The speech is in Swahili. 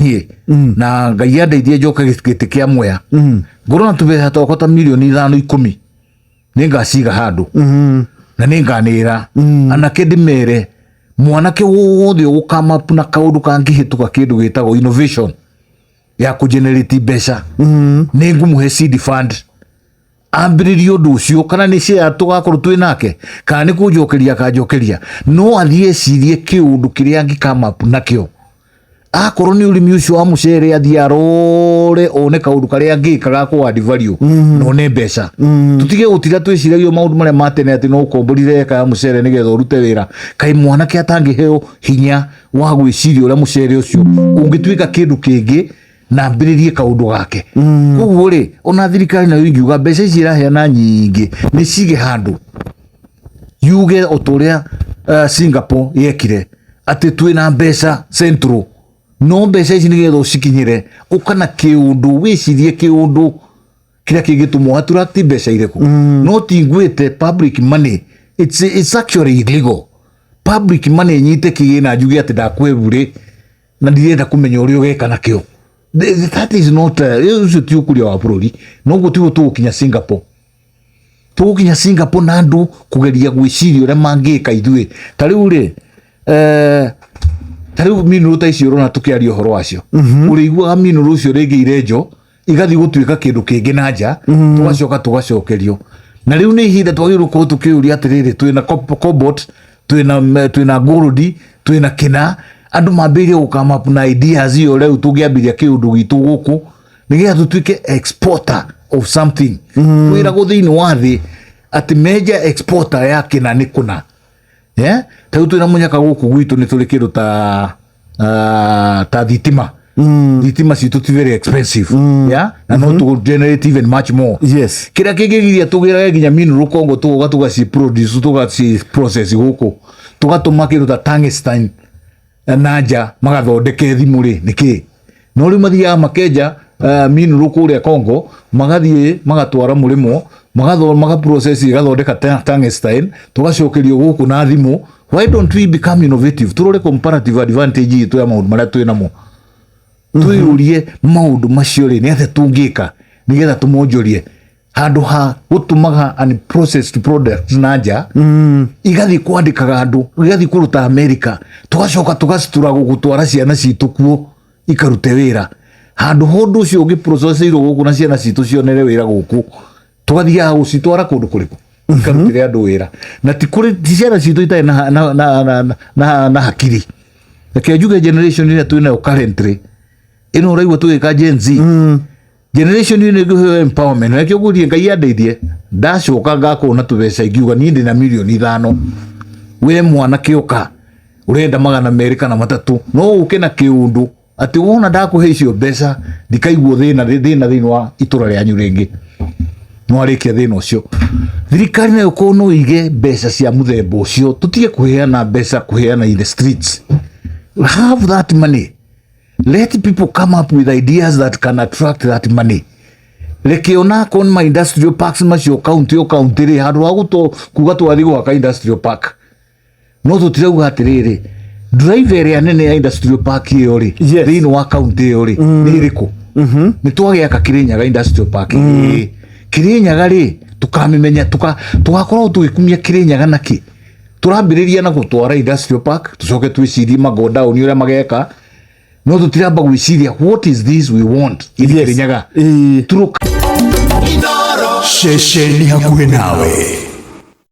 nie na Ngai andeithie njoke gĩtĩ kĩa Mwea ngorwo na tũbeca twakwa ta mirioni 5-10 nĩngaciga handũ na nĩnganĩra anake ndĩmere mwanake wothe ũgũkama na kaũndũ kangĩhĩtũka kĩndũ gĩtagwo innovation ya kũgenerate mbeca nĩngũmũhe seed fund ambĩrĩrie ũndũ ũcio kana nĩ share tũgakorwo twĩ nake kana nĩ kũnjokeria kanjokeria no athiĩ ecirie kĩũndũ kĩrĩa angĩkama nakĩo akorwo nĩ ũrĩmi ũcio wa mũcere athiĩ arore one kaũndũ karĩa angĩka ga kũ-add value no nĩ mbeca tũtige gũtira twĩciragia maũndũ marĩa matene atĩ no ũkomborire eka ya mũcere nĩgetha ũrute wĩra kaĩ mwanake atangĩheo hinya wa gwĩciria ũrĩa mũcere ũcio ũngĩtuĩka kĩndũ kĩngĩ na ambĩrĩrie kaũndũ gake koguo rĩ ona thirikari nayo ingiuga mbeca ici iraheana nyingĩ nĩ cige handũ yuge o ũrĩa Singapore yekire atĩ twĩna mbeca central no mbeca ici nĩgetha ũcikinyĩre ũkana kĩũndũ wĩcirie kĩũndũ kĩrĩa kĩngĩtũmwo attract mbeca irĩkũ no tingwĩte public money it's actually illegal public money nyite kĩgĩna njuge atĩ ndakwebure na ndirenda kũmenya ũrĩa ũgeka nakĩo that is not ucio ti ũkũria wa bũrũri no gũtigo tũgũkinya Singapore na andũ kũgeria gwĩciria ũrĩa mangĩka ithuĩ ta rĩu rĩ tarĩu minũrũ ta icio rona tũkĩaria ũhoro wacio ũrĩiguaga minũrũ ũcio rĩngĩ irenjo igathiĩ gũtuĩka kĩndũ kĩngĩ na nja tũgacoka tũgacokerio na rĩu nĩ ihinda twagĩrĩirwo gũkorwo tũkĩũria atĩrĩrĩ twĩna cobalt twĩna gold twĩna kĩna andũ mambĩrĩrie gũkama na ideas iyo rĩu tũngĩambĩrĩria kĩũndũ gitũ gũkũ nĩgetha tũtuĩke exporter of something wĩra gũthĩinĩ wa thĩ atĩ major exporter ya kĩna nĩ kũna tarĩu twĩna mũnyaka gũkũ gwitũ nĩ tũrĩ kĩndũ ta thitima citũ ti very expensive na no to generate even much more kĩrĩa kĩngĩgiria tũgĩrage nginya mineral Congo tũgaci produce tũgaci process gũkũ tũgatũma kĩndũ ta tungsten nanja magathondeke thimũ rĩ nĩkĩ no rĩu mathiaga makenja mineral kũrĩa Congo magathiĩ magatwara mũrĩmo maga process igathondeka tungsten tũgacokerio gũkũ na thimũ why don't we become innovative tũrore comparative advantage itũ ya maũndũ marĩa twĩ namo twĩyũrie maũndũ macio rĩ nĩ atĩa tũngĩka nĩgetha tũmonjorie handũ ha gũtũmaga unprocessed products na nja igathiĩ kwandĩkaga andũ igathiĩ kũruta America tũgacoka tũgacitura gũtwara ciana citũ kuo ikarute wĩra handũ hondu ũcio ũngĩ processirwo gũkũ na ciana citũ cionere wĩra gũkũ tũgathiaga gũcitwara kũndũ kũrĩkũ ikarutĩre andũ wĩra na ti ciana citũ itarĩ na hakiri reke njuge generation ĩrĩa twĩ nayo currently ĩno ũraigua tũgĩka Gen Z generation ĩno ĩngĩheo empowerment rekio gũthiĩ Ngai andeithie ndacoka ngakorwo na tũbeca ingiuga niĩ ndĩ na mirioni 5 we mwanake ũka ũrenda 200 kana 3 no ũke na kĩũndũ atĩ wona ndakũhe icio mbeca ndikaiguo thĩna wa itũra rĩanyu rĩngĩ no arĩkia thĩna ũcio thirikari nayo korwo no ige mbeca cia mũthemba ũcio tũtige kũheana mbeca kũheana in the streets have that money let people come up with ideas that can attract that money reke ona kon ma industrial parks macio county rĩ handũ wa kuga twathiĩ gwaka industrial park no tũtirauga atĩrĩrĩ driver ĩrĩa nene ya industrial park ĩyo rĩ thĩinĩ wa county ĩyo rĩ nĩ ĩrĩkũ nĩ twagĩaka Kĩrĩnyaga industrial park Kĩrĩnyaga rĩ tũkamĩmenya tũgakorwo tũgĩkumia Kĩrĩnyaga nakĩ tũrambĩrĩria na gũtwara industrial park tũcoke twĩcirie magodown ũrĩa mageka no tũtiramba gwĩciria what is this we want Kĩrĩnyaga Shesheni hakuhĩ nawe.